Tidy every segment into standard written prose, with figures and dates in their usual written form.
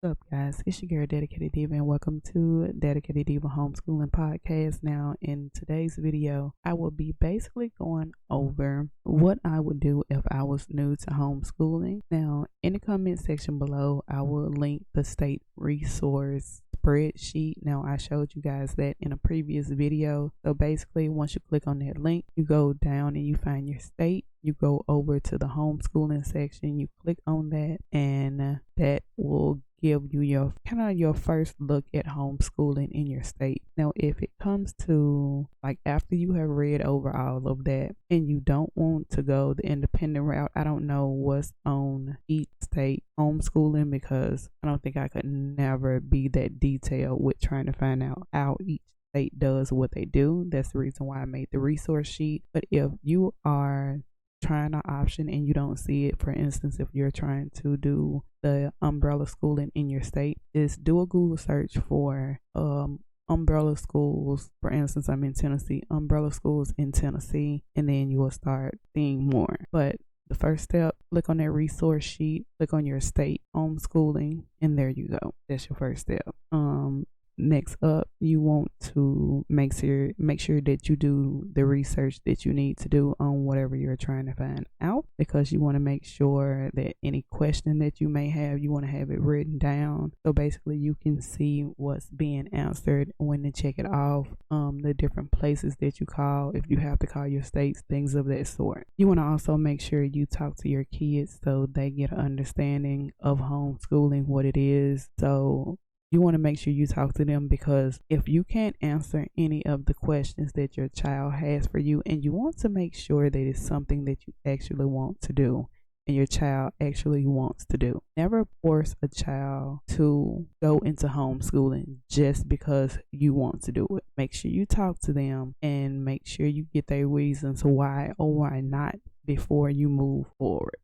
What's up, guys? It's your girl, Dedicated Diva, and welcome to Dedicated Diva Homeschooling Podcast. Now, in today's video, I will be basically going over what I would do if I was new to homeschooling. Now, in the comment section below, I will link the state resource spreadsheet. Now, I showed you guys that in a previous video. So basically, once you click on that link, you go down and you find your state. You go over to the homeschooling section, you click on that, and that will give you your first look at homeschooling in your state. Now, if it comes to like after you have read over all of that and you don't want to go the independent route, I don't know what's on each state homeschooling, because I don't think I could never be that detailed with trying to find out how each state does what they do. That's the reason why I made the resource sheet. But if you are trying an option and you don't see it, for instance, if you're trying to do the umbrella schooling in your state, just do a Google search for umbrella schools. For instance, I'm in Tennessee, umbrella schools in Tennessee, and then you will start seeing more. But the first step, click on that resource sheet, click on your state homeschooling, and there you go. That's your first step. Next up, you want to make sure that you do the research that you need to do on whatever you're trying to find out, because you want to make sure that any question that you may have, you want to have it written down, so basically you can see what's being answered, when to check it off, the different places that you call, if you have to call your states, things of that sort. You want to also make sure you talk to your kids so they get an understanding of homeschooling, what it is. So you want to make sure you talk to them, because if you can't answer any of the questions that your child has for you, and you want to make sure that it's something that you actually want to do and your child actually wants to do. Never force a child to go into homeschooling just because you want to do it. Make sure you talk to them and make sure you get their reasons why or why not before you move forward.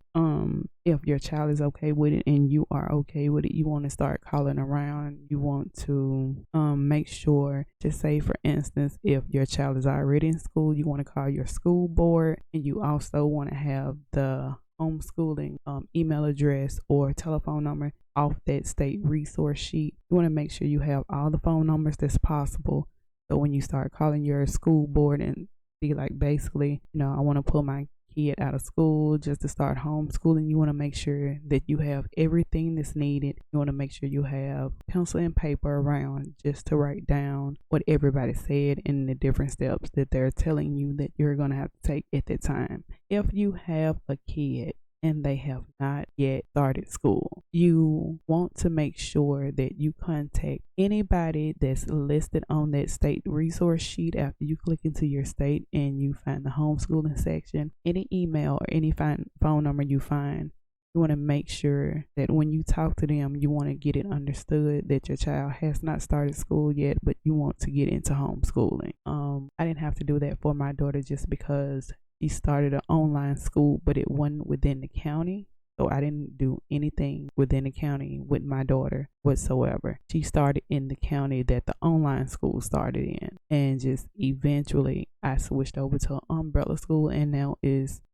If your child is okay with it and you are okay with it, you want to start calling around. You want to make sure, just say for instance, if your child is already in school, you want to call your school board, and you also want to have the homeschooling email address or telephone number off that state resource sheet. You want to make sure you have all the phone numbers that's possible, so when you start calling your school board and be like, basically, I want to pull my kid out of school just to start homeschooling, you want to make sure that you have everything that's needed. You want to make sure you have pencil and paper around just to write down what everybody said and the different steps that they're telling you that you're going to have to take at that time. If you have a kid and they have not yet started school, you want to make sure that you contact anybody that's listed on that state resource sheet after you click into your state and you find the homeschooling section. Any email or any phone number you find, you want to make sure that when you talk to them, you want to get it understood that your child has not started school yet, but you want to get into homeschooling. I didn't have to do that for my daughter just because she started an online school, but it wasn't within the county. So I didn't do anything within the county with my daughter whatsoever. She started in the county that the online school started in, and just eventually I switched over to an umbrella school, and now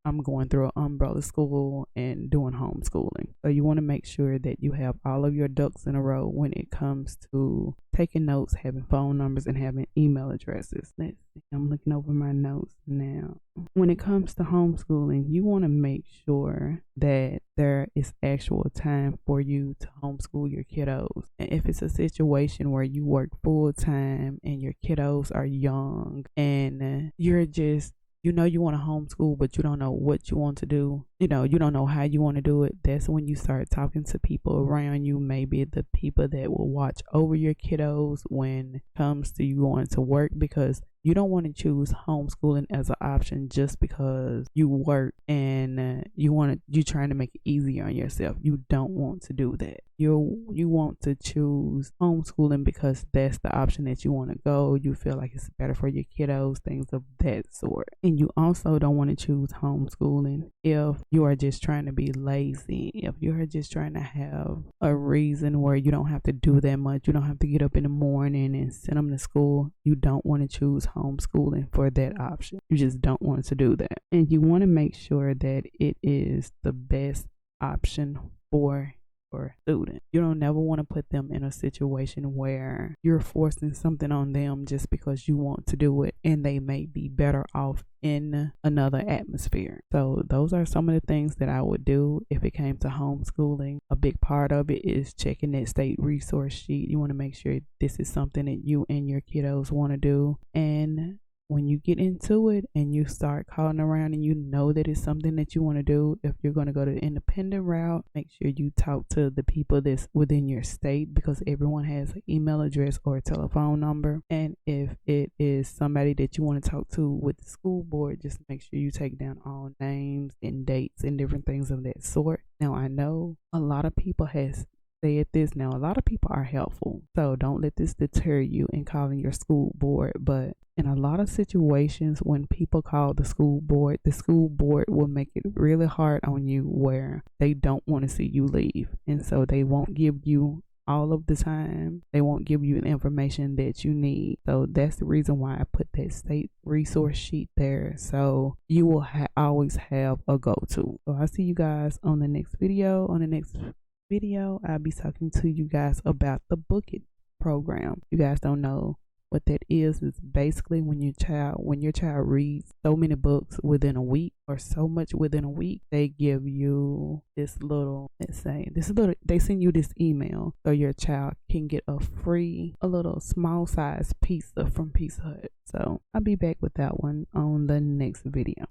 I'm going through an umbrella school and doing homeschooling. So you want to make sure that you have all of your ducks in a row when it comes to taking notes, having phone numbers, and having email addresses. Let's see, I'm looking over my notes now. When it comes to homeschooling, you want to make sure that there is actual time for you to homeschool your kiddos. And if it's a situation where you work full time and your kiddos are young and you're just, you want to homeschool, but you don't know what you want to do, you don't know how you want to do it, that's when you start talking to people around you, maybe the people that will watch over your kiddos when it comes to you going to work, because you don't want to choose homeschooling as an option just because you work and you're trying to make it easier on yourself. You don't want to do that. You want to choose homeschooling because that's the option that you want to go. You feel like it's better for your kiddos, things of that sort. And you also don't want to choose homeschooling if you are just trying to be lazy, if you're just trying to have a reason where you don't have to do that much, you don't have to get up in the morning and send them to school. You don't want to choose homeschooling for that option. You just don't want to do that. And you want to make sure that it is the best option for for students. You don't never want to put them in a situation where you're forcing something on them just because you want to do it, and they may be better off in another atmosphere. So those are some of the things that I would do if it came to homeschooling. A big part of it is checking that state resource sheet. You want to make sure this is something that you and your kiddos want to do. And when you get into it and you start calling around and you know that it's something that you want to do, if you're going to go the independent route, make sure you talk to the people that's within your state, because everyone has an email address or a telephone number. And if it is somebody that you want to talk to with the school board, just make sure you take down all names and dates and different things of that sort. Now, I know a lot of people has said this. Now, a lot of people are helpful, so don't let this deter you in calling your school board. But in a lot of situations, when people call the school board will make it really hard on you, where they don't want to see you leave, and so they won't give you all of the time. They won't give you the information that you need. So that's the reason why I put that state resource sheet there, so you will always have a go-to. So I'll see you guys on the next video. On the next video, I'll be talking to you guys about the Book It program. You guys don't know what that is. It's basically when your child reads so many books within a week, or so much within a week, they give you this little, they send you this email so your child can get a little small size pizza from Pizza Hut. So I'll be back with that one on the next video.